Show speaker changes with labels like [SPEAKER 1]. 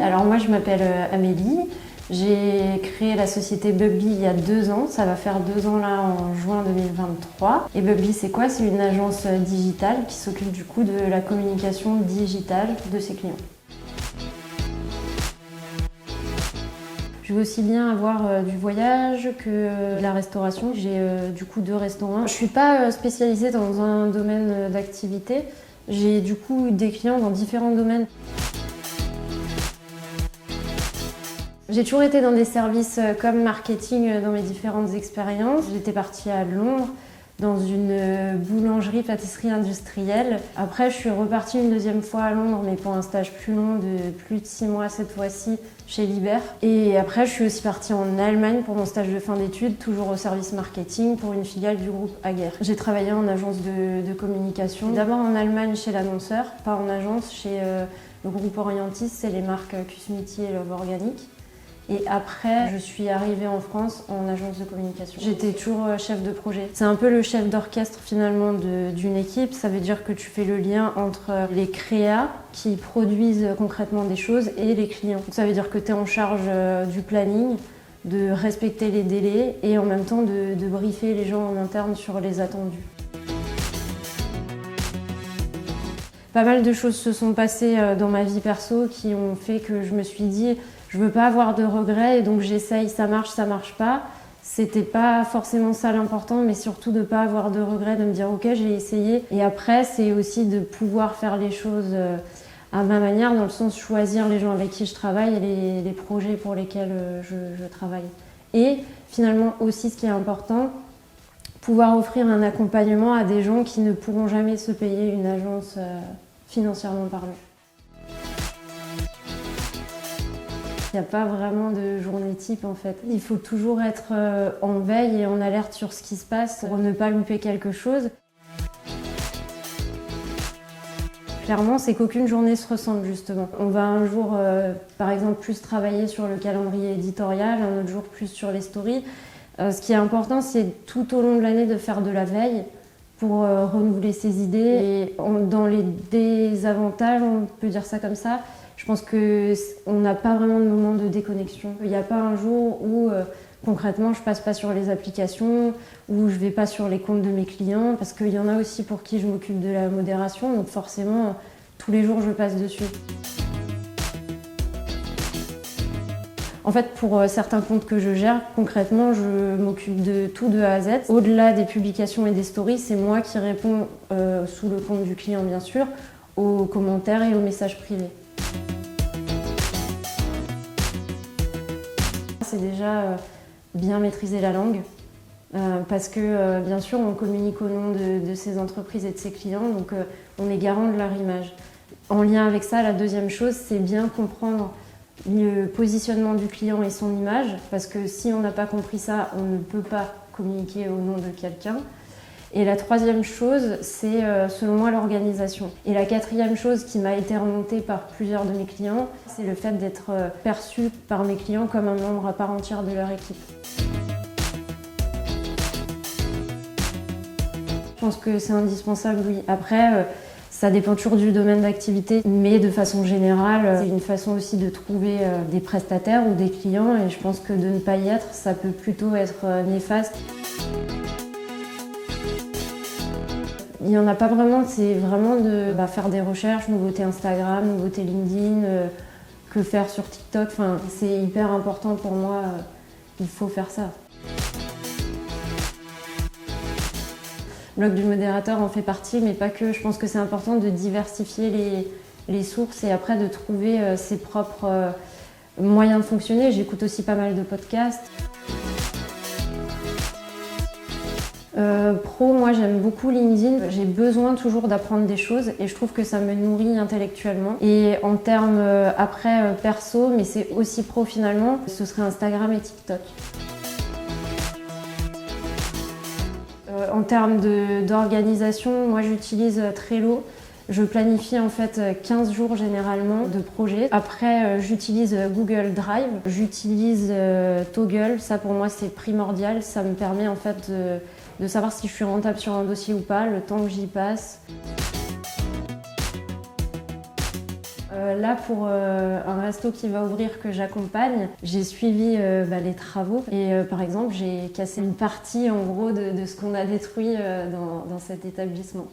[SPEAKER 1] Alors moi je m'appelle Amélie, j'ai créé la société Bubby il y a 2 ans, ça va faire 2 ans là en juin 2023. Et Bubby c'est quoi? C'est une agence digitale qui s'occupe du coup de la communication digitale de ses clients. Je veux aussi bien avoir du voyage que de la restauration. J'ai du coup 2 restaurants. Je suis pas spécialisée dans un domaine d'activité. J'ai du coup des clients dans différents domaines. J'ai toujours été dans des services comme marketing dans mes différentes expériences. J'étais partie à Londres dans une boulangerie-pâtisserie industrielle. Après, je suis repartie une 2e fois à Londres, mais pour un stage plus long de plus de 6 mois cette fois-ci chez Liber. Et après, je suis aussi partie en Allemagne pour mon stage de fin d'études, toujours au service marketing pour une filiale du groupe Ager. J'ai travaillé en agence de communication. D'abord en Allemagne chez l'annonceur, pas en agence, chez le groupe Orientis, c'est les marques Cusmiti et Love Organic. Et après, je suis arrivée en France en agence de communication. J'étais toujours chef de projet. C'est un peu le chef d'orchestre finalement d'une équipe. Ça veut dire que tu fais le lien entre les créas qui produisent concrètement des choses et les clients. Donc ça veut dire que tu es en charge du planning, de respecter les délais et en même temps de briefer les gens en interne sur les attendus. Pas mal de choses se sont passées dans ma vie perso qui ont fait que je me suis dit je veux pas avoir de regrets et donc j'essaye, ça marche pas. C'était pas forcément ça l'important, mais surtout de pas avoir de regrets, de me dire ok j'ai essayé. Et après c'est aussi de pouvoir faire les choses à ma manière, dans le sens choisir les gens avec qui je travaille et les projets pour lesquels je travaille. Et finalement aussi ce qui est important, pouvoir offrir un accompagnement à des gens qui ne pourront jamais se payer une agence financièrement parlant. Il n'y a pas vraiment de journée type en fait. Il faut toujours être en veille et en alerte sur ce qui se passe pour ne pas louper quelque chose. Clairement, c'est qu'aucune journée se ressemble justement. On va un jour, par exemple, plus travailler sur le calendrier éditorial, un autre jour plus sur les stories. Ce qui est important, c'est tout au long de l'année de faire de la veille pour renouveler ses idées. Et dans les désavantages, on peut dire ça comme ça, je pense qu'on n'a pas vraiment de moment de déconnexion. Il n'y a pas un jour où concrètement je passe pas sur les applications, où je vais pas sur les comptes de mes clients, parce qu'il y en a aussi pour qui je m'occupe de la modération, donc forcément tous les jours je passe dessus. En fait, pour certains comptes que je gère, concrètement, je m'occupe de tout de A à Z. Au-delà des publications et des stories, c'est moi qui réponds sous le compte du client bien sûr, aux commentaires et aux messages privés. C'est déjà bien maîtriser la langue parce que bien sûr on communique au nom de ces entreprises et de ses clients, donc on est garant de leur image. En lien avec ça, la 2e chose, c'est bien comprendre le positionnement du client et son image, parce que si on n'a pas compris ça, on ne peut pas communiquer au nom de quelqu'un. Et la 3e chose, c'est selon moi l'organisation. Et la 4e chose qui m'a été remontée par plusieurs de mes clients, c'est le fait d'être perçu par mes clients comme un membre à part entière de leur équipe. Je pense que c'est indispensable, oui. Après, ça dépend toujours du domaine d'activité, mais de façon générale, c'est une façon aussi de trouver des prestataires ou des clients, et je pense que de ne pas y être, ça peut plutôt être néfaste. Il n'y en a pas vraiment, c'est vraiment de faire des recherches, nouveautés Instagram, nouveautés LinkedIn, que faire sur TikTok. Enfin, c'est hyper important pour moi, il faut faire ça. Le blog du modérateur en fait partie, mais pas que. Je pense que c'est important de diversifier les sources et après de trouver ses propres moyens de fonctionner. J'écoute aussi pas mal de podcasts. Pro, moi j'aime beaucoup LinkedIn. J'ai besoin toujours d'apprendre des choses et je trouve que ça me nourrit intellectuellement. Et en termes après perso, mais c'est aussi pro finalement, ce serait Instagram et TikTok. En termes d'organisation, moi j'utilise Trello. Je planifie en fait 15 jours généralement de projets. Après, j'utilise Google Drive, j'utilise Toggle. Ça pour moi c'est primordial. Ça me permet en fait de savoir si je suis rentable sur un dossier ou pas, le temps que j'y passe. là, pour un resto qui va ouvrir que j'accompagne, j'ai suivi les travaux et par exemple, j'ai cassé une partie en gros de ce qu'on a détruit dans cet établissement.